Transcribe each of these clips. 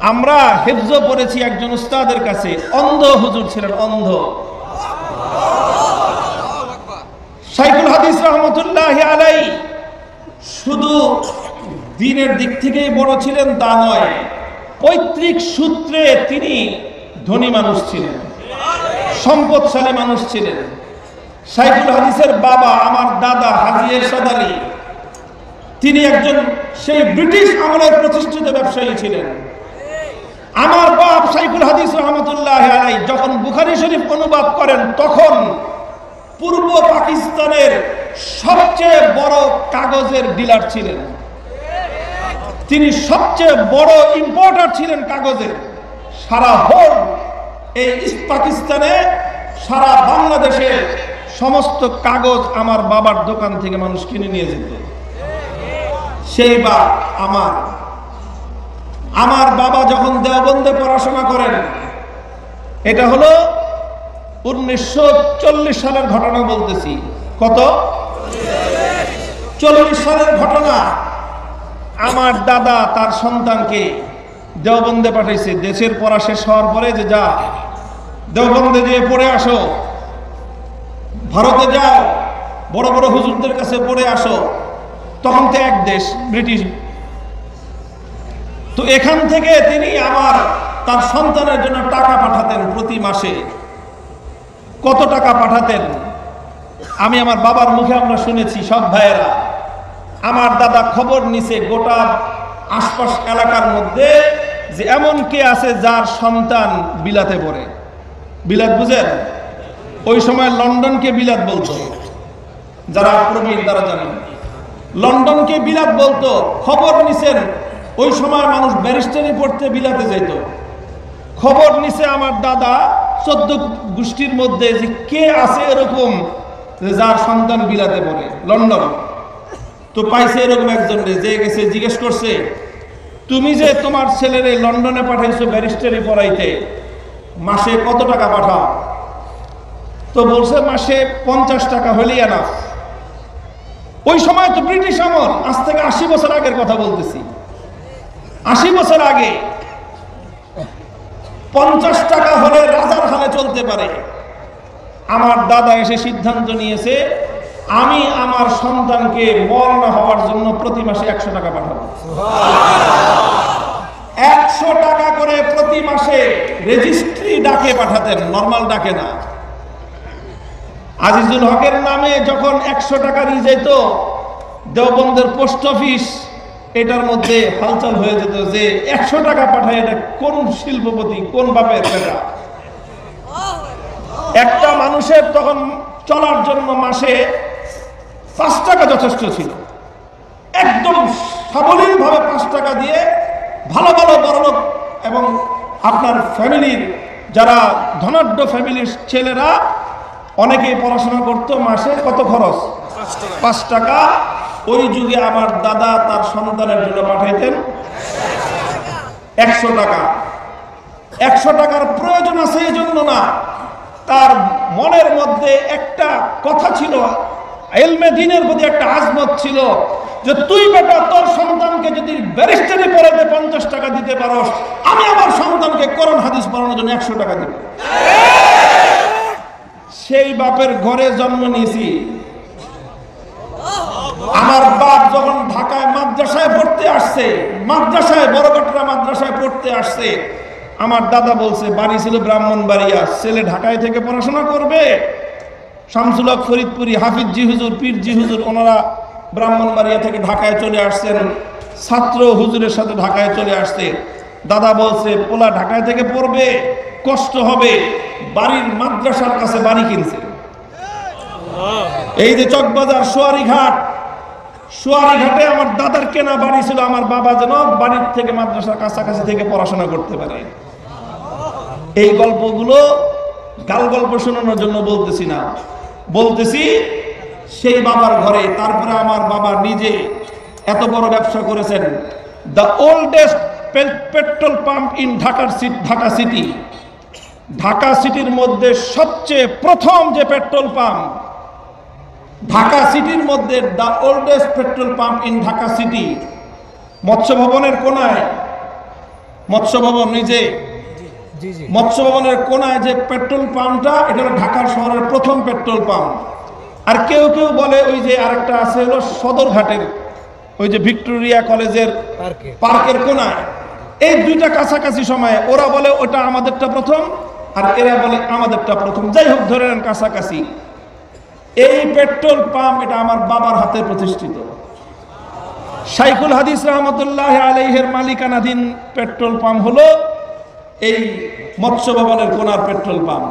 আমরা হিফজ পড়েছি একজন উস্তাদের কাছে, অন্ধ হুজুর ছিলেন, অন্ধ। শাইখুল হাদিস রহমতুল্লাহি আলাইহি শুধু দিনের দিক থেকেই বড় ছিলেন তা নয়, পৈতৃক সূত্রে তিনি ধনী মানুষ ছিলেন, সম্পদশালী মানুষ ছিলেন। শাইখুল হাদিসের বাবা আমার দাদা হাজী এরশাদ আলী, তিনি একজন সেই ব্রিটিশ আমলের প্রতিষ্ঠিত ব্যবসায়ী ছিলেন। আমার বাপ শাইখুল হাদিস রহমতুল্লাহি আলাইহি যখন বুখারী শরীফ অনুবাদ করেন তখন পূর্ব পাকিস্তানের সবচেয়ে বড় কাগজের ডিলার ছিলেন, তিনি সবচেয়ে বড় ইম্পোর্টার ছিলেন কাগজের। সারা হোল এই ইস্ট পাকিস্তানে, সারা বাংলাদেশে সমস্ত কাগজ আমার বাবার দোকান থেকে মানুষ কিনে নিয়ে যেত। সেইবার আমার বাবা যখন দেওবন্দে পড়াশোনা করেন, এটা হলো 1940 সালের ঘটনা বলতেছি। কত? 40 সালের ঘটনা। আমার দাদা তার সন্তানকে দেওবন্দে পাঠাইছে, দেশের পড়া শেষ হওয়ার পরে যে যা দেওবন্দে যেয়ে পড়ে আসো, ভারতে যাও, বড় বড় হুজুরদের কাছে পড়ে আসো। তখন তো এক দেশ, ব্রিটিশ। তো এখান থেকে তিনি তার সন্তানের জন্য টাকা পাঠাতেন প্রতি মাসে। কত টাকা পাঠাতেন আমি আমার বাবার মুখে আমরা শুনেছি সব ভাইয়েরা। আমার দাদা খবর নিছে গোটা আশপাশ এলাকার মধ্যে যে এমন কে আছে যার সন্তান বিলাতে পড়ে। বিলাত বুঝেন? ওই সময় লন্ডনকে বিলাত বলতো, যারা প্রবীণ তারা জানেন। লন্ডনকে বিলাত বলতো। খবর নিছেন, ওই সময় মানুষ ব্যারিস্টারি পড়তে বিলাতে যেত। খবর নিছে আমার দাদা 14 গোষ্ঠীর মধ্যে যে কে আছে এরকম যার সন্তান বিলাতে পড়ে লন্ডন। তো পাইছে এরকম একজন, যে গেছে জিজ্ঞেস করছে, তুমি যে তোমার ছেলেরে লন্ডনে পাঠাইছো ব্যারিস্টারি পড়াইতে, মাসে কত টাকা পাঠাও? তো বলছে মাসে 50 টাকা হলেই এনাফ। ওই সময় তো ব্রিটিশ আমল, আজ থেকে 80 বছর আগের কথা বলতেছি। 80 বছর আগে 50 টাকা হলে রাজার হালে চলতে পারে। আমার দাদা এসে সিদ্ধান্ত নিয়েছে, আমি আমার সন্তানকে মওলানা হওয়ার জন্য প্রতি মাসে 100 টাকা পাঠাবো। 100 টাকা করে প্রতি মাসে রেজিস্ট্রি ডাকে পাঠাতেন, নরমাল ডাকে না। আজিজুল হকের নামে যখন 100 টাকা নিয়ে যেত দেওবন্দের পোস্ট অফিস, এটার মধ্যে হালচাল হয়ে যেত যে 100 টাকা পাঠায়, এটা কোন শিল্পপতি, কোন বাপের টাকা। একটা মানুষের তখন চলার জন্য মাসে 5 টাকা যথেষ্ট ছিল। একদম সাবলীল ভাবে 5 টাকা দিয়ে ভালো ভালো বড়লোক এবং আপনার ফ্যামিলির যারা ধনাঢ্য ফ্যামিলির ছেলেরা অনেকেই পড়াশোনা করতো। মাসে কত খরচ? 5 টাকা। ওই যুগে আমার দাদা তার সন্তানের জন্য পাঠাইতেন 100 টাকা। 100 টাকার প্রয়োজন আছে এই জন্য না, তার মনের মধ্যে একটা কথা ছিল, ইলমে দ্বীনের প্রতি একটা আজমত ছিল যে তুই বেটা তোর সন্তানকে যদি ব্যারিস্টারি পড়াতে 50 টাকা দিতে পারোস, আমি আমার সন্তানকে কোরআন হাদিস পড়ানোর জন্য 100 টাকা দিব। সেই বাপের ঘরে জন্ম নিয়েছি। আমার বাপ যখন ঢাকায় মাদ্রাসায় পড়তে আসছে, মাদ্রাসায় বড়কাটরা মাদ্রাসায় পড়তে আসছে, আমার দাদা বলছে, বাড়ি ছিল ব্রাহ্মণবাড়িয়া, ছেলে ঢাকায় থেকে পড়াশোনা করবে। শামসুল হক ফরিদপুরি, হাফিজ জি হুজুর, পীর জি হুজুর, ওনারা ব্রাহ্মণবাড়িয়া থেকে ঢাকায় চলে আসছেন, ছাত্র হুজুরের সাথে ঢাকায় চলে আসছে। দাদা বলছে, পোলা ঢাকায় থেকে পড়বে, কষ্ট হবে, বাড়ির মাদ্রাসার কাছে বাড়ি কিনছে। এই যে চকবাজার সোয়ারিঘাটে আমার দাদার কেনা বাড়ি ছিল, আমার বাবা যেন বাড়ির থেকে মাদ্রাসার কাছাকাছি থেকে পড়াশোনা করতে পারে। এই গল্পগুলো গাল গল্প শোনানোর জন্য বলতেছি না, বলতেছি সেই বাবার ঘরে। তারপরে আমার বাবা নিজে এত বড় ব্যবসা করেছেন। The oldest petrol pump in Dhaka city, Dhaka সিটির মধ্যে সবচেয়ে প্রথম যে পেট্রোল পাম্প ঢাকা সিটির মধ্যে, the oldest petrol pump in Dhaka city, মৎস্য ভবনের কোনায় মৎস্য ভবন, নিজে মৎস্য ভবনের কোনায় যে পেট্রোল পাম্পটা, এটা হলো ঢাকার শহরের প্রথম পেট্রোল পাম্প। আর কেউ কেউ বলে ওই যে আরেকটা আছে হলো সদরঘাটের ওই যে ভিক্টোরিয়া কলেজের পার্কের কোনায়, এই দুইটা কাছাকাছি সময়ে ওরা বলে ওটা আমাদেরটা প্রথম আর এরা বলে আমাদেরটা প্রথম। যাই হোক, ধরে নেন কাছাকাছি। এই পেট্রোল পাম্প এটা আমার বাবার হাতে প্রতিষ্ঠিত। শাইখুল হাদিস রহমতুল্লাহ আলাইহির মালিকানাধীন পেট্রোল পাম্প হলো এই মৎস্য ভবনের কোনার পেট্রোল পাম্প।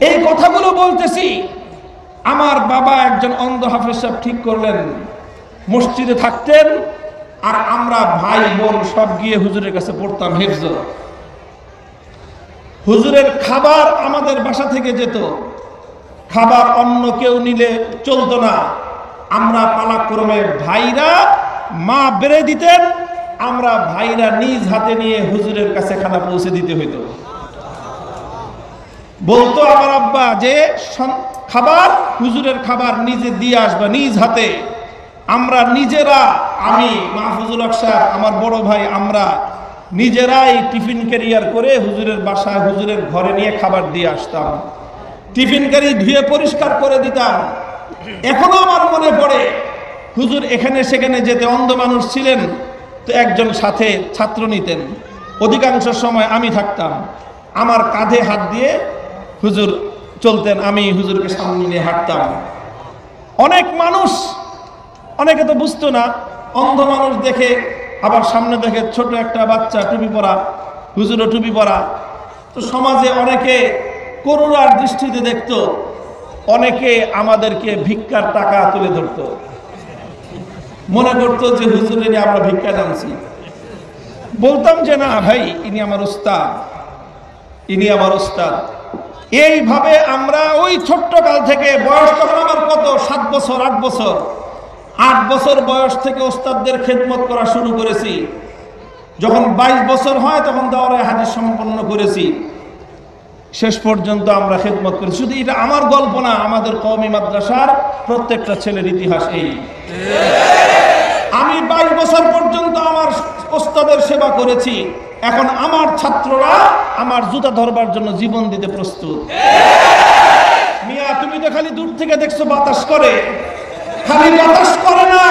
এই কথাগুলো বলতেছি, আমার বাবা একজন অন্ধ হাফেজ সাহেব ঠিক করলেন, মসজিদে থাকতেন আর আমরা ভাই বোন সব গিয়ে হুজুরের কাছে পড়তাম হিফজ। হুজুরের খাবার আমাদের বাসা থেকে যেত, খাবার অন্য কেউ নিলে চলতো না। আমরা পালাক্রমে ভাইরা মা বেড়ে দিতেন, আমরা ভাইরা নিজ হাতে নিয়ে হুজুরের কাছে খানা পৌঁছে দিতে হইতো। বলতো আমার আব্বা যে খাবার, হুজুরের খাবার নিজে দিয়ে আসবা নিজ হাতে। আমরা নিজেরা, আমি মাহফুজুল হক সাহেব, আমার বড় ভাই, আমরা নিজেরাই টিফিন ক্যারিয়ার করে হুজুরের বাসায়, হুজুরের ঘরে নিয়ে খাবার দিয়ে আসতাম। টিফিন ক্যারি ধুয়ে পরিষ্কার করে দিতাম। এখনো আমার মনে পড়ে, হুজুর এখানে সেখানে যেতে, অন্ধ মানুষ ছিলেন তো একজন সাথে ছাত্র নিতেন, অধিকাংশ সময় আমি থাকতাম। আমার কাঁধে হাত দিয়ে হুজুর চলতেন, আমি হুজুরকে সামনে নিয়ে হাঁটতাম। অনেক মানুষ, অনেকে তো বুঝতো না, অন্ধ মানুষ দেখে আবার সামনে দেখে ছোট একটা বাচ্চা টুপি পরা, হুজুরও টুপি পরা। তো সমাজে অনেকে করুণার দৃষ্টিতে দেখতো, অনেকে আমাদেরকে ভিক্ষার টাকা তুলে ধরতো, মনে করতো যে হুজুরের আমরা ভিক্ষা জানছি। বলতাম যে না ভাই, ইনি আমার ওস্তাদ, ইনি আমার ওস্তাদ। এইভাবে আমরা ওই ছোট্ট কাল থেকে, বয়স তখন আমার কত, 7 বছর 8 বছর, 8 বছর বয়স থেকে ওস্তাদদের খেদমত করা শুরু করেছি। যখন 22 বছর হয় তখন দাওরায়ে হাদিস সম্পন্ন করেছি। শেষ পর্যন্ত আমরা খেদমত করি। শুধু এটা আমার গল্প না, আমাদের কওমি মাদ্রাসার প্রত্যেকটা ছেলের ইতিহাস এই। আমি 22 বছর পর্যন্ত আমার ওস্তাদের সেবা করেছি। এখন আমার ছাত্ররা আমার জুতা ধরবার জন্য জীবন দিতে প্রস্তুত। মিয়া, তুমি তো খালি দূর থেকে দেখছো বাতাস করে, খালি বাতাস করে না,